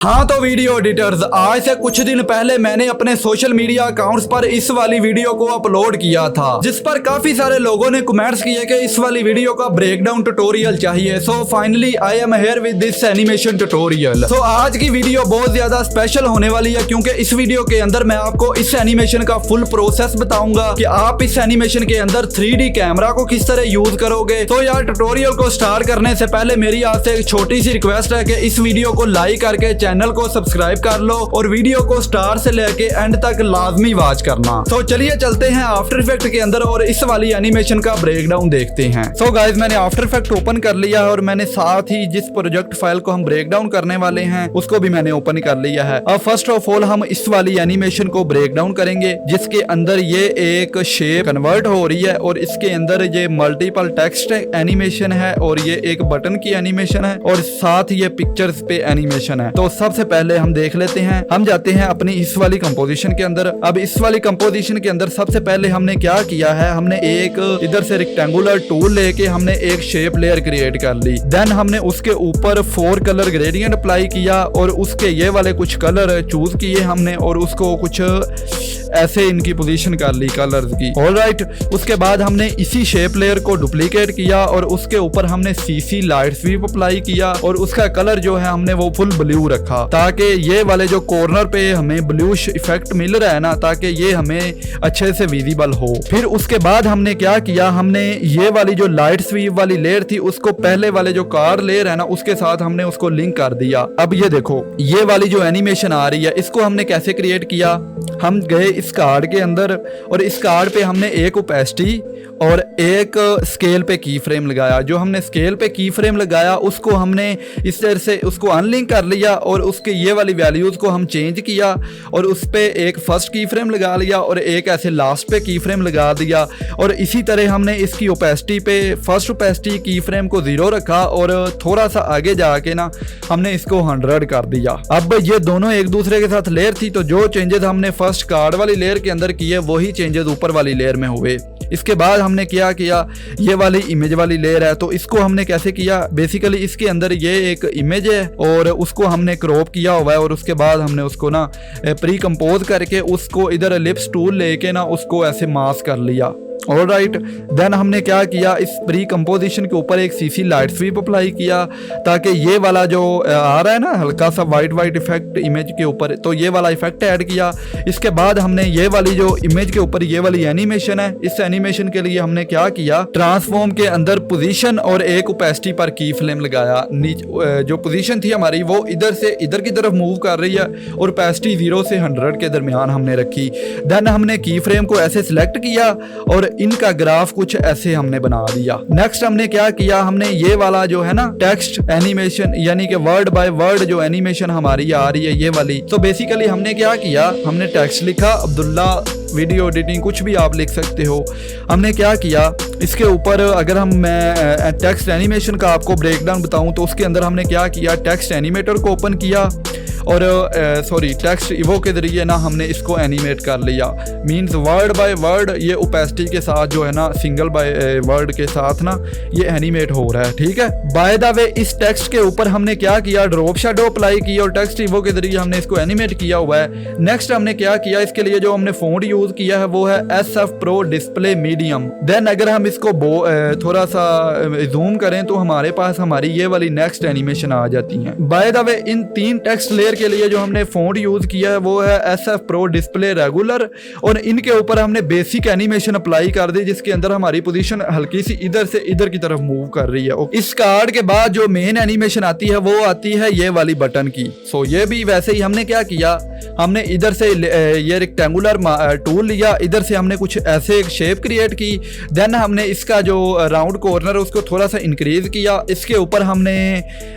हाँ तो video editors, आज से कुछ दिन पहले मैंने अपने सोशल मीडिया अकाउंट्स पर इस वाली वीडियो को अपलोड किया था, जिस पर काफी सारे लोगों ने कमेंट्स किए कि इस वाली वीडियो का ब्रेकडाउन ट्यूटोरियल चाहिए। So finally I am here with this animation tutorial. तो आज की वीडियो बहुत ज्यादा स्पेशल होने वाली है, क्योंकि इस वीडियो के अंदर मैं आपको इस एनिमेशन का फुल प्रोसेस बताऊंगा कि आप इस एनिमेशन के अंदर 3D कैमरा को किस तरह यूज करोगे। तो यार ट्यूटोरियल को स्टार्ट करने से पहले मेरी आपसे एक छोटी सी रिक्वेस्ट है कि इस वीडियो को लाइक करके चैनल को सब्सक्राइब कर लो और वीडियो को स्टार्ट से लेके एंड तक लाजमी वॉच करना। तो चलिए चलते हैं आफ्टर इफेक्ट के अंदर और इस वाली एनिमेशन का ब्रेकडाउन देखते हैं। सो गाइस, मैंने आफ्टर इफेक्ट ओपन कर लिया है और मैंने साथ ही जिस प्रोजेक्ट फाइल को हम ब्रेकडाउन करने वाले हैं उसको भी मैंने ओपन कर लिया है। अब फर्स्ट ऑफ ऑल हम इस वाली एनिमेशन को ब्रेकडाउन करेंगे, जिसके अंदर ये एक शेप कन्वर्ट हो रही है और इसके अंदर ये मल्टीपल टेक्स्ट एनिमेशन है और ये एक बटन की एनिमेशन है और साथ ये पिक्चर्स पे एनिमेशन है। तो सबसे पहले हम देख लेते हैं, हम जाते हैं अपनी इस वाली कंपोजिशन के अंदर। अब इस वाली कंपोजिशन के अंदर सबसे पहले हमने क्या किया है, हमने एक इधर से रेक्टेंगुलर टूल लेके हमने एक शेप लेयर क्रिएट कर ली। देन हमने उसके ऊपर 4 कलर ग्रेडियंट अप्लाई किया और उसके ये वाले कुछ कलर चूज किए हमने और उसको कुछ ऐसे इनकी पोजीशन कर ली कलर्स की। ऑलराइट, उसके बाद हमने इसी शेप लेयर को डुप्लीकेट किया और उसके ऊपर हमने सीसी लाइट स्वीप अप्लाई किया और उसका कलर जो है हमने वो फुल ब्लू रखा, ताकि ये वाले जो कॉर्नर पे हमें ब्लूश इफेक्ट मिल रहा है ना, ताकि ये हमें अच्छे से विजिबल हो। फिर उसके बाद हमने क्या किया, हमने ये वाली जो लाइट स्वीप वाली लेयर थी उसको पहले वाले जो कार लेयर है ना उसके साथ हमने उसको लिंक कर दिया। अब ये देखो, ये वाली जो एनिमेशन आ रही है इसको हमने कैसे क्रिएट किया, हम गए इस कार्ड के अंदर और इस कार्ड पे हमने एक ओपेसिटी और एक स्केल पे की फ्रेम लगाया। जो हमने स्केल पे की फ्रेम लगाया उसको हमने इस तरह से उसको अनलिंक कर लिया और उसके ये वाली वैल्यूज को हम चेंज किया और उस पे एक फर्स्ट की फ्रेम लगा लिया और एक ऐसे लास्ट पे की फ्रेम लगा दिया। और इसी तरह हमने इसकी ओपेसिटी पे फर्स्ट ओपेसिटी की फ्रेम को 0 रखा और थोड़ा सा आगे जाके ना हमने इसको 100 कर दिया। अब ये दोनों एक दूसरे के साथ लेयर थी, तो जो चेंजेस हमने फर्स्ट कार्ड वाली लेयर के अंदर किए वही चेंजेस ऊपर वाली लेयर में हुए। इसके बाद हमने क्या किया, ये वाली इमेज वाली लेयर है तो इसको हमने कैसे किया, बेसिकली इसके अंदर ये एक इमेज है और उसको हमने क्रॉप किया हुआ है और उसके बाद हमने उसको ना प्री कंपोज करके उसको इधर एलिप्स टूल लेके ना उसको ऐसे मास्क कर लिया। ऑलराइट, देन हमने क्या किया, इस प्री कंपोजिशन के ऊपर एक सीसी लाइट स्वीप अप्लाई किया ताकि ये वाला जो आ रहा है ना हल्का सा वाइट इफेक्ट इमेज के ऊपर, तो ये वाला इफेक्ट ऐड किया। इसके बाद हमने ये वाली जो इमेज के ऊपर ये वाली एनिमेशन है, इस एनिमेशन के लिए हमने क्या किया, ट्रांसफॉर्म के अंदर पोजीशन और एक ओपेसिटी पर की फ्रेम लगाया। जो पोजीशन थी हमारी वो इधर से इधर की तरफ मूव कर रही है और ओपेसिटी 0 से 100 के दरमियान हमने रखी। देन हमने की फ्रेम को ऐसे सिलेक्ट किया और इनका ग्राफ कुछ ऐसे हमने बना दिया। नेक्स्ट हमने क्या किया, हमने ये वाला जो है ना टेक्स्ट एनिमेशन यानी कि वर्ड बाय वर्ड जो एनिमेशन हमारी आ रही है ये वाली, तो बेसिकली हमने क्या किया, हमने टेक्स्ट लिखा अब्दुल्ला वीडियो एडिटिंग, कुछ भी आप लिख सकते हो। हमने क्या किया, इसके ऊपर अगर मैं टेक्स्ट एनिमेशन का आपको ब्रेकडाउन बताऊं तो उसके अंदर हमने क्या किया, टेक्स्ट एनिमेटर को ओपन किया और टेक्स्ट इवो के जरिए ना हमने इसको एनिमेट कर लिया। मींस वर्ड बाय वर्ड ये ओपेसिटी के साथ जो है ना सिंगल बाय वर्ड के साथ ना ये एनिमेट हो रहा है। ठीक है, बाय द वे इस टेक्स्ट के ऊपर हमने क्या किया, ड्रॉप शैडो अप्लाई की और टेक्स्ट इवो के जरिए हमने इसको एनिमेट किया हुआ है। नेक्स्ट हमने क्या किया, इसके लिए जो हमने फॉन्ट यूज किया है वो है SF Pro display medium. Then अगर हम इसको थोड़ा सा जूम करें तो हमारे पास हमारी ये वाली नेक्स्ट एनिमेशन आ जाती है। By the way in 3 text layer के लिए जो हमने फॉन्ट यूज किया है वो है SF Pro डिस्प्ले रेगुलर और इनके ऊपर हमने बेसिक एनिमेशन अप्लाई कर दी, जिसके अंदर हमारी पोजीशन हल्की सी इधर से इधर की तरफ मूव कर रही है। इस कार्ड के बाद जो मेन एनिमेशन आती है वो आती है ये वाली बटन की। सो ये भी वैसे ही हमने क्या किया, हमने इधर से ये रेक्टेंगुलर टूल लिया, इधर से हमने कुछ ऐसे एक शेप क्रिएट की। देन हमने इसका जो राउंड कॉर्नर है उसको थोड़ा सा इंक्रीज किया। इसके ऊपर हमने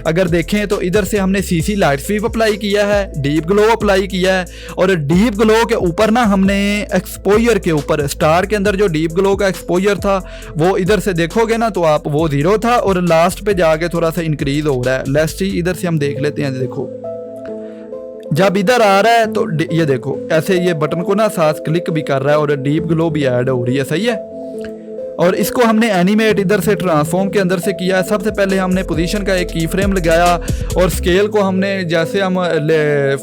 अगर देखें तो इधर से हमने सीसी लाइट स्वीप अप्लाई किया है, डीप ग्लो अप्लाई किया है और डीप ग्लो के ऊपर ना हमने एक्सपोजर के ऊपर स्टार के अंदर जो डीप ग्लो का एक्सपोजर था वो इधर से देखोगे ना तो आप वो 0 था और लास्ट पे जाके थोड़ा सा इंक्रीज हो रहा है। लेट्स सी, इधर से हम देख लेते हैं। देखो जब इधर आ रहा है तो ये देखो ऐसे ये बटन को ना साथ क्लिक भी कर रहा है और डीप ग्लो भी ऐड हो रही है। सही है, और इसको हमने एनिमेट इधर से ट्रांसफॉर्म के अंदर से किया है। सबसे पहले हमने पोजीशन का एक की फ्रेम लगाया और स्केल को हमने जैसे हम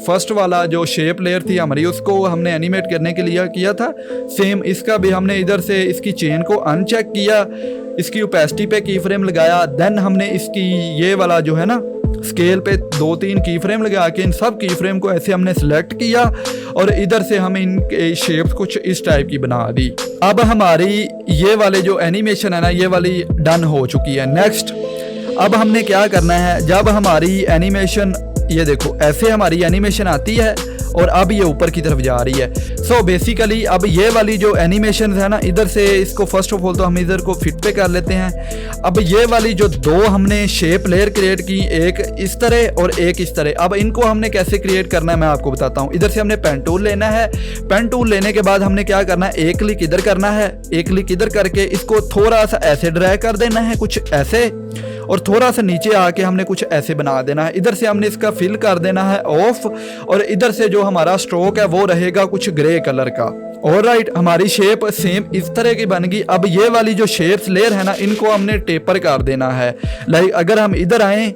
फर्स्ट वाला जो शेप लेयर थी हमारी उसको हमने एनिमेट करने के लिए किया था, सेम इसका भी हमने इधर से इसकी चेन को अनचेक किया, इसकी ओपेसिटी पे की फ्रेम लगाया। देन हमने इसकी ये वाला जो है ना स्केल पे 2-3 की फ्रेम लगा के इन सब की फ्रेम को ऐसे हमने सिलेक्ट किया और इधर से हम इन शेप्स कुछ इस टाइप की बना दी। अब हमारी ये वाले जो एनिमेशन है ना ये वाली डन हो चुकी है। नेक्स्ट अब हमने क्या करना है, जब हमारी एनिमेशन ये देखो ऐसे हमारी एनिमेशन आती है और अब ये ऊपर की तरफ जा रही है। सो बेसिकली अब ये वाली जो एनिमेशन है ना इधर से इसको फर्स्ट ऑफ ऑल तो हम इधर को फिट पे कर लेते हैं। अब ये वाली जो दो हमने शेप लेयर क्रिएट की, एक इस तरह और एक इस तरह, अब इनको हमने कैसे क्रिएट करना है मैं आपको बताता हूँ। इधर से हमने पेन टूल लेना है, पेन टूल लेने के बाद हमने क्या करना है, एक क्लिक इधर करना है, एक क्लिक इधर करके इसको थोड़ा सा ऐसे ड्रैग कर देना है कुछ ऐसे, और थोड़ा सा नीचे आके हमने कुछ ऐसे बना देना है। इधर से हमने इसका फिल कर देना है ऑफ, और इधर से जो हमारा स्ट्रोक है वो रहेगा कुछ ग्रे कलर का। ऑलराइट, हमारी शेप सेम इस तरह की बन गई। अब ये वाली जो शेप्स लेयर है ना इनको हमने टेपर कर देना है। लाइक अगर हम इधर आए,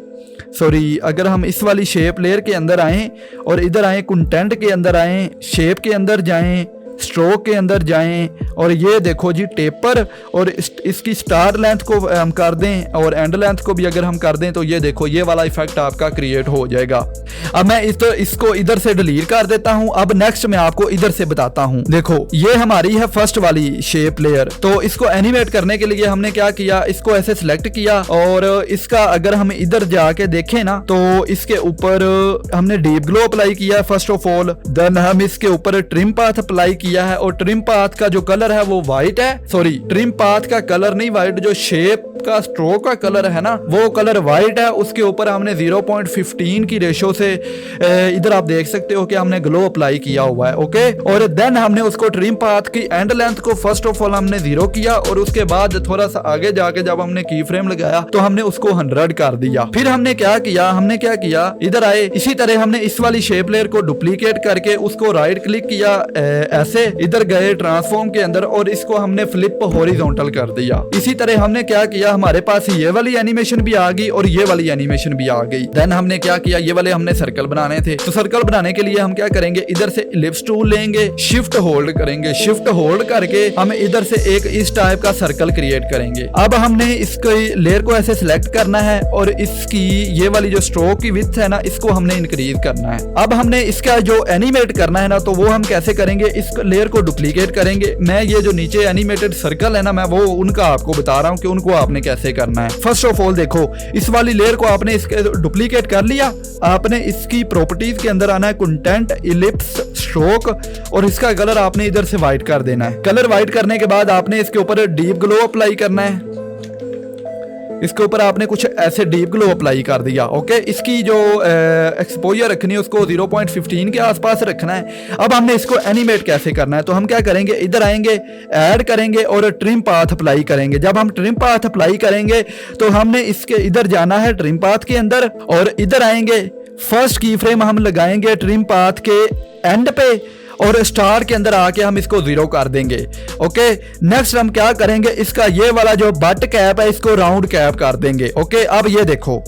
अगर हम इस वाली शेप लेयर के अंदर आएँ और इधर आएँ, कंटेंट के अंदर आएँ, शेप के अंदर जाएँ, स्ट्रोक के अंदर जाएं और ये देखो जी टेपर, और इसकी स्टार लेंथ को हम कर दें और एंड लेंथ को भी अगर हम कर दें तो ये देखो ये वाला इफेक्ट आपका क्रिएट हो जाएगा। अब मैं इसको इधर से डिलीट कर देता हूं। अब नेक्स्ट मैं आपको इधर से बताता हूं। देखो ये हमारी है फर्स्ट वाली शेप लेयर, तो इसको एनिमेट करने के लिए हमने क्या किया, इसको ऐसे सिलेक्ट किया और इसका अगर हम इधर जाके देखें ना तो इसके ऊपर हमने डीप ग्लो अप्लाई किया फर्स्ट ऑफ ऑल। देन हम इसके ऊपर ट्रिम पाथ अप्लाई किया है और ट्रिम पाथ का जो कलर है वो व्हाइट है, ट्रिम पाथ का कलर नहीं व्हाइट, जो शेप का स्ट्रोक का कलर है ना वो कलर व्हाइट है। उसके ऊपर हमने 0.15 की रेशो से इधर आप देख सकते हो कि हमने ग्लो अप्लाई किया हुआ है। ओके, और देन हमने उसको ट्रिम पाथ की एंड लेंथ को फर्स्ट ऑफ ऑल हमने 0 किया और उसके बाद थोड़ा सा आगे जाके जब हमने की फ्रेम लगाया तो हमने उसको 100 कर दिया। फिर हमने क्या किया, इधर आए, इसी तरह हमने इस वाली शेप लेयर को डुप्लीकेट करके उसको राइट क्लिक किया, ऐसे इधर गए ट्रांसफॉर्म के अंदर और इसको हमने फ्लिप हॉरिजॉन्टल कर दिया। इसी तरह हमने क्या किया, हमारे पास ये वाली एनिमेशन भी आ गई और ये वाली एनिमेशन भी आ गई। देन हमने क्या किया, ये वाले हमने सर्कल बनाने थे, तो सर्कल बनाने के लिए हम क्या करेंगे, इधर से इलिप्स टूल लेंगे, शिफ्ट होल्ड करेंगे, शिफ्ट होल्ड करके हम इधर से एक इस टाइप का सर्कल क्रिएट करेंगे। अब हमने इसके लेयर को ऐसे सिलेक्ट करना है और इसकी ये वाली जो स्ट्रोक की विड्थ है ना इसको हमने इंक्रीज करना है। अब हमने इसका जो एनिमेट करना है ना तो वो हम कैसे करेंगे, इस लेयर को डुप्लीकेट करेंगे। मैं ये जो नीचे एनिमेटेड सर्कल है ना मैं वो उनका आपको बता रहा हूँ कि उनको आपने कैसे करना है। फर्स्ट ऑफ ऑल देखो इस वाली लेयर को आपने इसके डुप्लीकेट कर लिया, आपने इसकी प्रॉपर्टीज के अंदर आना है, कंटेंट, इलिप्स, स्ट्रोक, और इसका कलर आपने इधर से व्हाइट कर देना है। कलर व्हाइट करने के बाद आपने इसके ऊपर डीप ग्लो अप्लाई करना है, इसके ऊपर आपने कुछ ऐसे डीप ग्लो अप्लाई कर दिया। ओके, इसकी जो एक्सपोजर रखनी है उसको 0.15 के आसपास रखना है। अब हमने इसको एनिमेट कैसे करना है, तो हम क्या करेंगे, इधर आएंगे, ऐड करेंगे और ट्रिम पाथ अप्लाई करेंगे। जब हम ट्रिम पाथ अप्लाई करेंगे तो हमने इसके इधर जाना है ट्रिम पाथ के अंदर और इधर आएंगे, फर्स्ट की फ्रेम हम लगाएंगे ट्रिम पाथ के एंड पे और स्टार के अंदर आके हम इसको 0 कर देंगे। ओके, नेक्स्ट हम क्या करेंगे, इसका ये वाला जो बट कैप है इसको राउंड कैप कर देंगे। ओके, अब ये देखो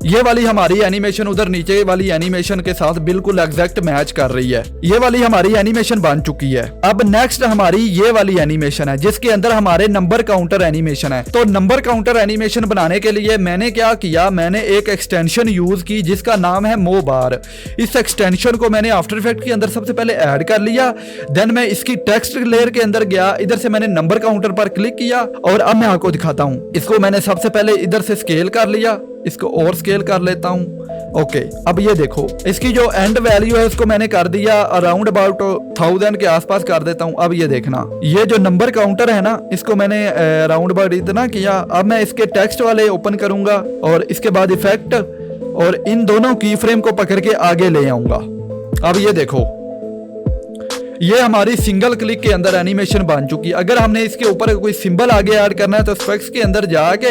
ये वाली हमारी एनिमेशन उधर नीचे वाली एनिमेशन के साथ बिल्कुल एग्जैक्ट मैच कर रही है। ये वाली हमारी एनिमेशन बन चुकी है। अब नेक्स्ट हमारी ये वाली एनिमेशन है जिसके अंदर हमारे नंबर काउंटर एनिमेशन है। तो नंबर काउंटर एनिमेशन बनाने के लिए मैंने क्या किया, मैंने एक एक्सटेंशन यूज की जिसका नाम है मोबार। इस एक्सटेंशन को मैंने आफ्टर इफेक्ट के अंदर सबसे पहले ऐड कर लिया। देन मैं इसकी टेक्स्ट लेयर के अंदर गया, इधर से मैंने नंबर काउंटर पर क्लिक किया और अब मैं आपको दिखाता हूँ। इसको मैंने सबसे पहले इधर से स्केल कर लिया, इसको और स्केल कर लेता हूं। ओके, अब ये देखो इसकी जो एंड वैल्यू है उसको मैंने कर दिया अराउंड अबाउट 1000 के आसपास कर देता हूं। अब ये देखना, ये जो नंबर काउंटर है ना इसको मैंने अराउंड अबाउट इतना किया। अब मैं इसके टेक्स्ट वाले ओपन करूंगा और इसके बाद इफेक्ट और इन दोनों की फ्रेम को पकड़ के आगे ले आऊंगा। अब ये देखो ये हमारी सिंगल क्लिक के अंदर एनिमेशन बन चुकी है। अगर हमने इसके ऊपर कोई सिंबल आगे ऐड करना है तो स्पेक्स के अंदर जाके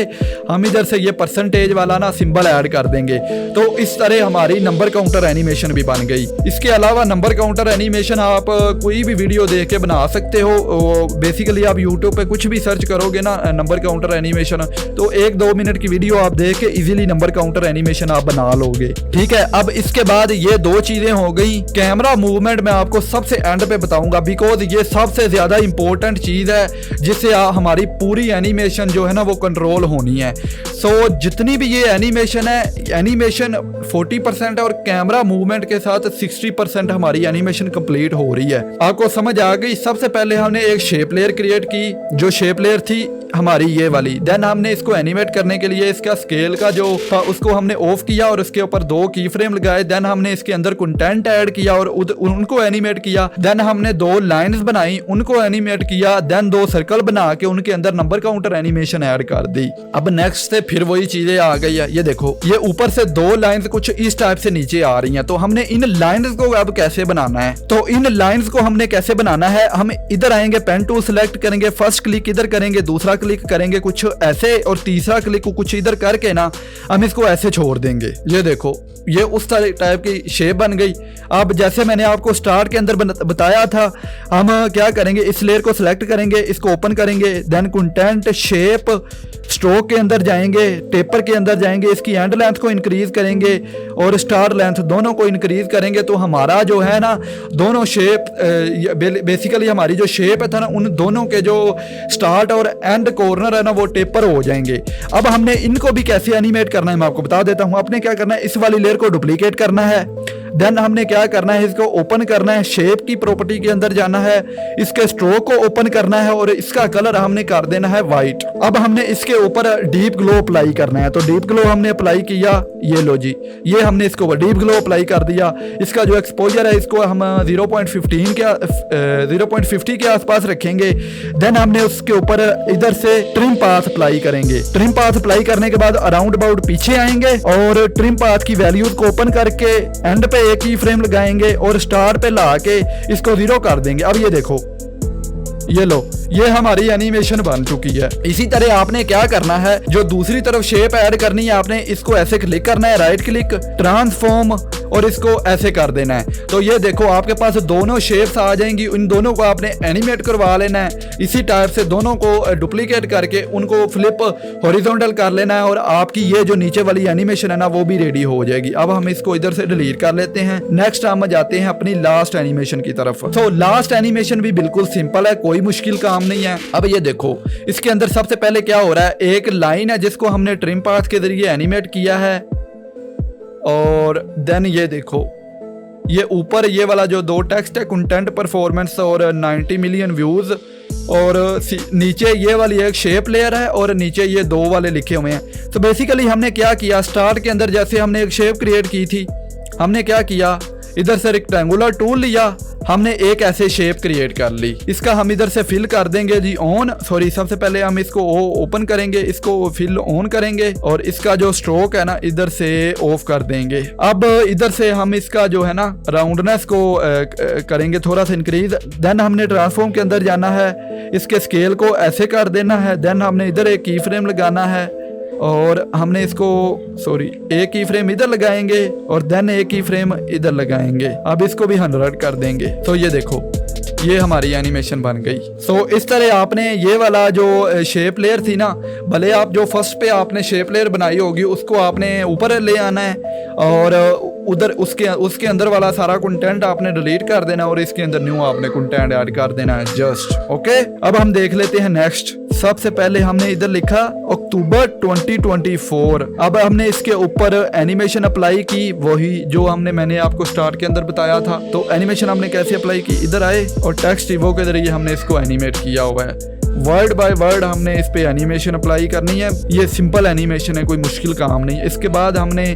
हम इधर से ये परसेंटेज वाला ना सिंबल ऐड कर देंगे। तो इस तरह हमारी नंबर काउंटर एनिमेशन भी बन गई। इसके अलावा नंबर काउंटर एनिमेशन आप कोई भी वीडियो देख के बना सकते हो। बेसिकली आप यूट्यूब पे कुछ भी सर्च करोगे ना नंबर काउंटर एनिमेशन, तो 1-2 मिनट की वीडियो आप देख के इजीली नंबर काउंटर एनिमेशन आप बना लोगे। ठीक है, अब इसके बाद ये 2 चीजें हो गई। कैमरा मूवमेंट मैं आपको सबसे एंड पे बताऊंगा, बिकॉज ये सबसे ज्यादा इंपॉर्टेंट चीज है जिससे हमारी पूरी एनिमेशन जो है ना वो कंट्रोल होनी है। सो जितनी भी ये एनिमेशन है, एनिमेशन 40% है और कैमरा मूवमेंट के साथ 60% हमारी एनिमेशन कंप्लीट हो रही है। आपको समझ आ गई। सबसे पहले हमने एक शेप लेयर क्रिएट की, जो शेप लेयर थी हमारी ये वाली। देन हमने इसको एनिमेट करने के लिए इसका स्केल का जो था उसको हमने ऑफ किया और उसके ऊपर 2 की फ्रेम लगाए। देन हमने इसके अंदर कंटेंट ऐड किया और उनको एनिमेट किया। देन हमने 2 लाइंस बनाई, उनको एनिमेट किया। देन 2 सर्कल बना के उनके अंदर नंबर काउंटर एनिमेशन ऐड कर दी। अब नेक्स्ट से फिर वही चीजें आ गई है। ये देखो, ये ऊपर से 2 लाइंस कुछ इस टाइप से नीचे आ रही हैं। तो हमने इन लाइंस को अब कैसे बनाना है? तो इन लाइंस को हमने कैसे बनाना है, हम इधर आएंगे, पेन टूल सेलेक्ट करेंगे, फर्स्ट क्लिक इधर करेंगे, दूसरा क्लिक करेंगे कुछ ऐसे और तीसरा क्लिक को कुछ इधर करके ना हम इसको ऐसे छोड़ देंगे। ये देखो, ये उस टाइप की शेप बन गई। अब जैसे मैंने आपको स्टार्ट के अंदर बताया था, हम क्या करेंगे, इस लेयर को सिलेक्ट करेंगे, इसको ओपन करेंगे। देन कंटेंट, शेप, स्ट्रोक के अंदर जाएंगे, टेपर के अंदर जाएंगे, इसकी एंड लेंथ को इंक्रीज करेंगे और स्टार लेंथ दोनों को इंक्रीज करेंगे। तो हमारा जो है ना दोनों शेप, बेसिकली हमारी जो शेप है था ना, उन दोनों के जो स्टार्ट और एंड कॉर्नर है ना वो टेपर हो जाएंगे। अब हमने इनको भी कैसे एनिमेट करना है मैं आपको बता देता हूं। आपने क्या करना है, इस वाली लेयर को डुप्लीकेट करना है। देन हमने क्या करना है, इसको ओपन करना है, शेप की प्रॉपर्टी के अंदर जाना है, इसके स्ट्रोक को ओपन करना है और इसका कलर हमने कर देना है वाइट। अब हमने इसके ऊपर डीप ग्लो अप्लाई करना है। तो डीप ग्लो हमने अप्लाई किया, ये लो जी, ये हमने इसको डीप ग्लो अप्लाई कर दिया। इसका जो एक्सपोजर है इसको हम 0.50 के आसपास रखेंगे। देन हमने उसके ऊपर इधर से ट्रिम पाथ अप्लाई करेंगे। ट्रिम पाथ अप्लाई करने के बाद अराउंड अबाउट पीछे आएंगे और ट्रिम पाथ की वैल्यूज को ओपन करके एंड पे एक की फ्रेम लगाएंगे और स्टार पे ला के इसको 0 कर देंगे। अब ये देखो, ये लो, ये हमारी एनिमेशन बन चुकी है। इसी तरह आपने क्या करना है, जो दूसरी तरफ शेप ऐड करनी है, आपने इसको ऐसे क्लिक करना है, राइट क्लिक, ट्रांसफॉर्म, और इसको ऐसे कर देना है। तो ये देखो आपके पास दोनों शेप्स आ जाएंगी। इन दोनों को आपने एनिमेट करवा लेना है। इसी टाइप से दोनों को डुप्लीकेट करके उनको फ्लिप हॉरिजॉन्टल कर लेना है और आपकी ये जो नीचे वाली एनिमेशन है ना वो भी रेडी हो जाएगी। अब हम इसको इधर से डिलीट कर लेते हैं। नेक्स्ट हम जाते हैं अपनी लास्ट एनिमेशन की तरफ। तो लास्ट एनिमेशन भी बिल्कुल सिंपल है, कोई मुश्किल काम नहीं है। अब ये देखो, इसके अंदर सबसे पहले क्या हो रहा है, एक लाइन है जिसको हमने ट्रिम पाथ के जरिए एनिमेट किया है और देन ये देखो, ये ऊपर ये वाला जो 2 टेक्स्ट है, कंटेंट परफॉर्मेंस और 90 मिलियन व्यूज, और नीचे ये वाली एक शेप लेयर है और नीचे ये 2 वाले लिखे हुए हैं। तो बेसिकली हमने क्या किया, स्टार्ट के अंदर जैसे हमने एक शेप क्रिएट की थी, हमने क्या किया, इधर से रेक्टेंगुलर टूल लिया, हमने एक ऐसे शेप क्रिएट कर ली। इसका हम इधर से फिल कर देंगे जी ऑन, सॉरी सबसे पहले हम इसको ओपन करेंगे, इसको फिल ऑन करेंगे और इसका जो स्ट्रोक है ना इधर से ऑफ कर देंगे। अब इधर से हम इसका जो है ना राउंडनेस को करेंगे थोड़ा सा इंक्रीज। देन हमने ट्रांसफॉर्म के अंदर जाना है, इसके स्केल को ऐसे कर देना है। देन हमने इधर एक की फ्रेम लगाना है और हमने इसको एक की फ्रेम इधर लगाएंगे और देन एक की फ्रेम इधर लगाएंगे। अब इसको भी 100 कर देंगे। तो ये देखो, ये हमारी एनिमेशन बन गई। सो इस तरह आपने ये वाला जो शेप लेयर थी ना, भले आप जो फर्स्ट पे आपने शेप लेयर बनाई होगी उसको आपने ऊपर ले आना है और उधर उसके अंदर वाला सारा कंटेंट आपने डिलीट कर देना और इसके अंदर न्यू आपने कंटेंट ऐड कर देना है जस्ट। ओके, अब हम देख लेते हैं नेक्स्ट। सबसे पहले हमने इधर लिखा अक्टूबर 2024। अब हमने इसके ऊपर एनिमेशन अप्लाई की, वही जो मैंने आपको स्टार्ट के अंदर बताया था। तो एनिमेशन हमने कैसे अप्लाई की, इधर आए और टेक्स्ट इवो के जरिए हमने इसको एनिमेट किया हुआ है। वर्ड बाय वर्ड हमने इस पे एनिमेशन अप्लाई करनी है। ये सिंपल एनिमेशन है, कोई मुश्किल काम नहीं। इसके बाद हमने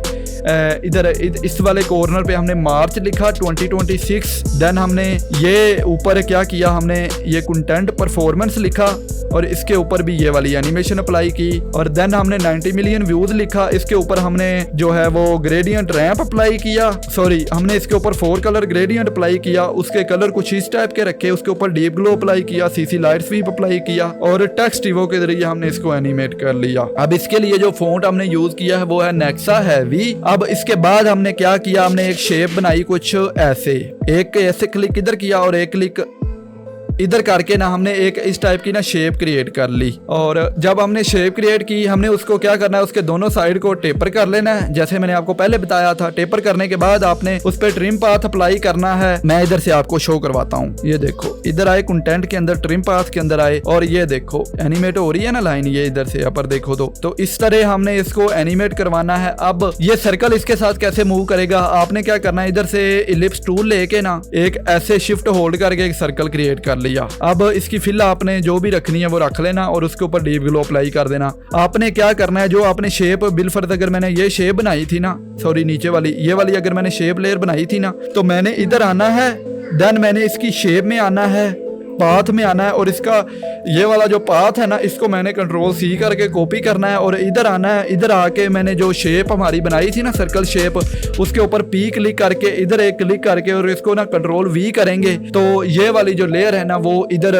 इधर इस वाले कॉर्नर पे हमने मार्च लिखा 2026। देन हमने ये ऊपर क्या किया, हमने ये कंटेंट परफॉर्मेंस लिखा और इसके ऊपर भी ये वाली एनिमेशन अप्लाई की। और देन हमने 90 मिलियन व्यूज लिखा, इसके ऊपर हमने जो है वो ग्रेडियंट रैंप अप्लाई किया। सॉरी, हमने इसके ऊपर 4 कलर ग्रेडियंट अप्लाई किया, उसके कलर कुछ इस टाइप के रखे, उसके ऊपर डीप ग्लो अप्लाई किया, सीसी लाइट स्वीप अप्लाई किया और टेक्स्ट इवो के जरिए हमने इसको एनिमेट कर लिया। अब इसके लिए जो फॉन्ट हमने यूज किया है वो है नेक्सा हैवी। अब इसके बाद हमने क्या किया, हमने एक शेप बनाई कुछ ऐसे, एक ऐसे क्लिक इधर किया और एक क्लिक इधर करके ना हमने एक इस टाइप की ना शेप क्रिएट कर ली। और जब हमने शेप क्रिएट की, हमने उसको क्या करना है, उसके दोनों साइड को टेपर कर लेना है, जैसे मैंने आपको पहले बताया था। टेपर करने के बाद आपने उस पर ट्रिम पाथ अप्लाई करना है। मैं इधर से आपको शो करवाता हूँ। ये देखो, इधर आए कंटेंट के अंदर, ट्रिम पाथ के अंदर आए और ये देखो एनिमेट हो रही है ना लाइन, ये इधर से अपर देखो तो इस तरह हमने इसको एनिमेट करवाना है। अब ये सर्कल इसके साथ कैसे मूव करेगा, आपने क्या करना है, इधर से इलिप्स टूल लेके ना एक ऐसे शिफ्ट होल्ड करके एक सर्कल क्रिएट कर लिया। अब इसकी फिल आपने जो भी रखनी है वो रख लेना और उसके ऊपर डीप ग्लो अप्लाई कर देना। आपने क्या करना है, जो आपने शेप बिलफर्ज, अगर मैंने ये शेप बनाई थी ना, सॉरी नीचे वाली, ये वाली अगर मैंने शेप लेयर बनाई थी ना, तो मैंने इधर आना है। देन मैंने इसकी शेप में आना है, पाथ में आना है और इसका ये वाला जो पाथ है ना, इसको मैंने कंट्रोल सी करके कॉपी करना है और इधर आना है। इधर आके मैंने जो शेप हमारी बनाई थी ना, सर्कल शेप, उसके ऊपर पी क्लिक करके इधर एक क्लिक करके और इसको ना कंट्रोल वी करेंगे तो ये वाली जो लेयर है ना वो इधर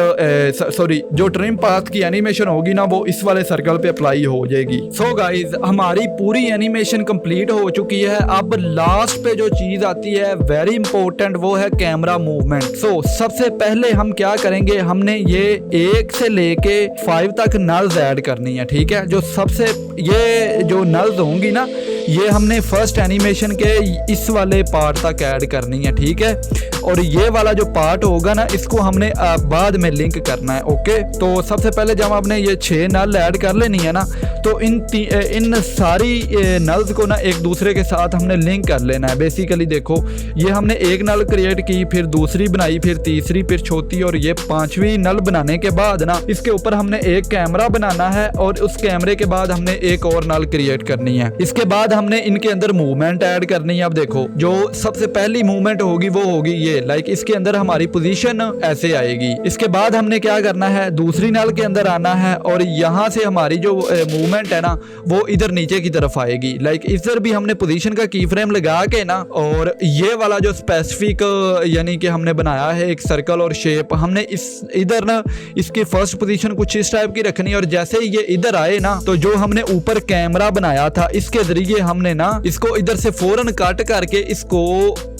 सॉरी जो ट्रिम पाथ की एनिमेशन होगी ना वो इस वाले सर्कल पे अप्लाई हो जाएगी। सो गाइज, हमारी पूरी एनिमेशन कंप्लीट हो चुकी है। अब लास्ट पे जो चीज आती है वेरी इंपॉर्टेंट, वो है कैमरा मूवमेंट। सो सबसे पहले हम क्या करेंगे, हमने ये 1 से लेके 5 तक नल्स ऐड करनी है। ठीक है, जो सबसे ये जो नल्स होंगी ना, ये हमने फर्स्ट एनिमेशन के इस वाले पार्ट तक ऐड करनी है। ठीक है, और ये वाला जो पार्ट होगा ना, इसको हमने बाद में लिंक करना है। ओके, तो सबसे पहले जब आपने ये 6 नल ऐड कर लेनी है ना, तो इन सारी नल्स को ना एक दूसरे के साथ हमने लिंक कर लेना है। बेसिकली देखो, ये हमने एक नल क्रिएट की, फिर दूसरी बनाई, फिर तीसरी, फिर चौथी और ये 5वीं नल बनाने के बाद ना इसके ऊपर हमने एक कैमरा बनाना है और उस कैमरे के बाद हमने एक और नल क्रिएट करनी है। इसके बाद हमने इनके अंदर मूवमेंट ऐड करनी है। अब देखो, जो सबसे पहली मूवमेंट होगी वो होगी ये, लाइक इसके अंदर हमारी पोजीशन ऐसे आएगी। इसके बाद हमने क्या करना है, दूसरी नल के अंदर आना है और यहाँ से हमारी जो मूवमेंट है ना वो इधर नीचे की तरफ आएगी। लाइक इधर भी हमने पोजीशन का की फ्रेम लगा के ना, और ये वाला जो स्पेसिफिक यानी कि हमने बनाया है एक सर्कल और शेप, हमने इधर ना इसकी फर्स्ट पोजीशन कुछ इस टाइप की रखनी है। और जैसे ही ये इधर आए ना, तो जो हमने ऊपर कैमरा बनाया था इसके जरिए हमने ना इसको इधर से फौरन कट करके इसको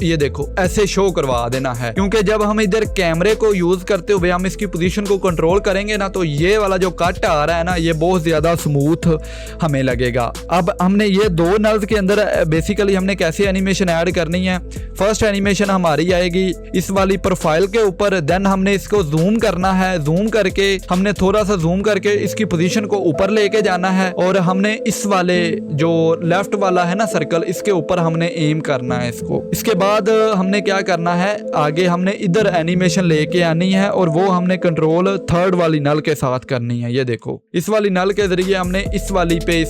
ये देखो ऐसे शो करवा देना है। क्योंकि जब हम इधर कैमरे को यूज करते हुए हम इसकी पोजीशन को कंट्रोल करेंगे ना, तो ये वाला जो कट आ रहा है ना, ये बहुत ज्यादा स्मूथ हमें लगेगा। अब हमने ये 2 नल्स के अंदर बेसिकली हमने कैसे एनिमेशन ऐड करनी है, फर्स्ट एनिमेशन हमारी आएगी इस वाली प्रोफाइल के ऊपर। देन हमने इसको जूम करना है, जूम करके हमने थोड़ा सा जूम करके इसकी पोजीशन को ऊपर लेके जाना है और हमने इस वाले जो लेफ्ट वाला है ना सर्कल, इसके ऊपर हमने एम करना है इसको। इसके बाद हमने क्या करना है, आगे हमने इधर एनिमेशन लेके आनी है और वो हमने कंट्रोल थर्ड वाली नल के साथ करनी है। ये देखो, इस वाली नल के जरिए हमने इस वाली पे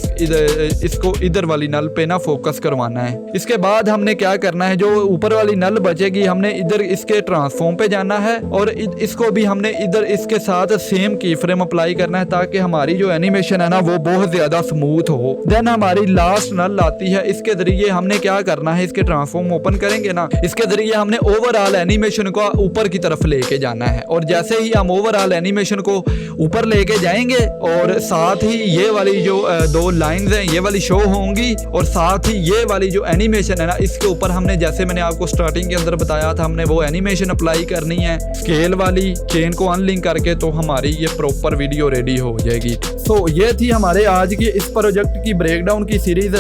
इसको इधर वाली नल पे ना फोकस करवाना है। इसके बाद हमने क्या करना है, जो ऊपर वाली नल बचेगी हमने इधर इसके ट्रांसफॉर्म पे जाना है और इसको भी हमने इधर इसके साथ सेम की फ्रेम अप्लाई करना है ताकि हमारी जो एनिमेशन है ना वो बहुत ज्यादा स्मूथ हो। देन हमारी लास्ट नल आती है, इसके जरिए हमने क्या करना है, इसके ट्रांसफॉर्म ओपन करेंगे ना, इसके जरिए हमने ओवरऑल एनिमेशन को ऊपर की तरफ लेके जाना है। और जैसे ही हम ओवरऑल एनिमेशन को ऊपर लेके जाएंगे और साथ ही ये वाली जो 2 लाइंस हैं ये वाली शो होंगी और साथ ही ये वाली जो एनिमेशन है ना, इसके ऊपर हमने जैसे मैंने आपको स्टार्टिंग के अंदर बताया था, हमने वो एनिमेशन अप्लाई करनी है स्केल वाली, चेन को अनलिंक करके, तो हमारी ये प्रॉपर वीडियो रेडी हो जाएगी। तो ये थी हमारे आज की इस प्रोजेक्ट की ब्रेकडाउन की सीरीज।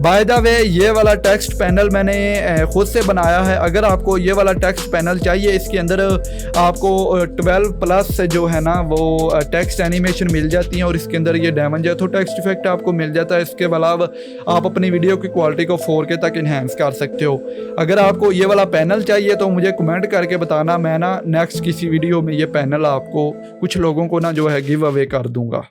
बाय द वे, ये वाला टेक्स्ट पैनल मैंने खुद से बनाया है। अगर आपको ये वाला वाला टेक्स्ट पैनल चाहिए, इसके अंदर आपको 12+ से जो है ना वो टेक्स्ट एनिमेशन मिल जाती हैं और इसके अंदर ये डायमंड जेथो टेक्स्ट इफेक्ट आपको मिल जाता है। इसके अलावा आप अपनी वीडियो की क्वालिटी को 4K तक इन्हेंस कर सकते हो। अगर आपको ये वाला पैनल चाहिए तो मुझे कमेंट करके बताना, मैं ना नेक्स्ट किसी वीडियो में ये पैनल आपको कुछ लोगों को ना जो है गिव अवे कर दूंगा।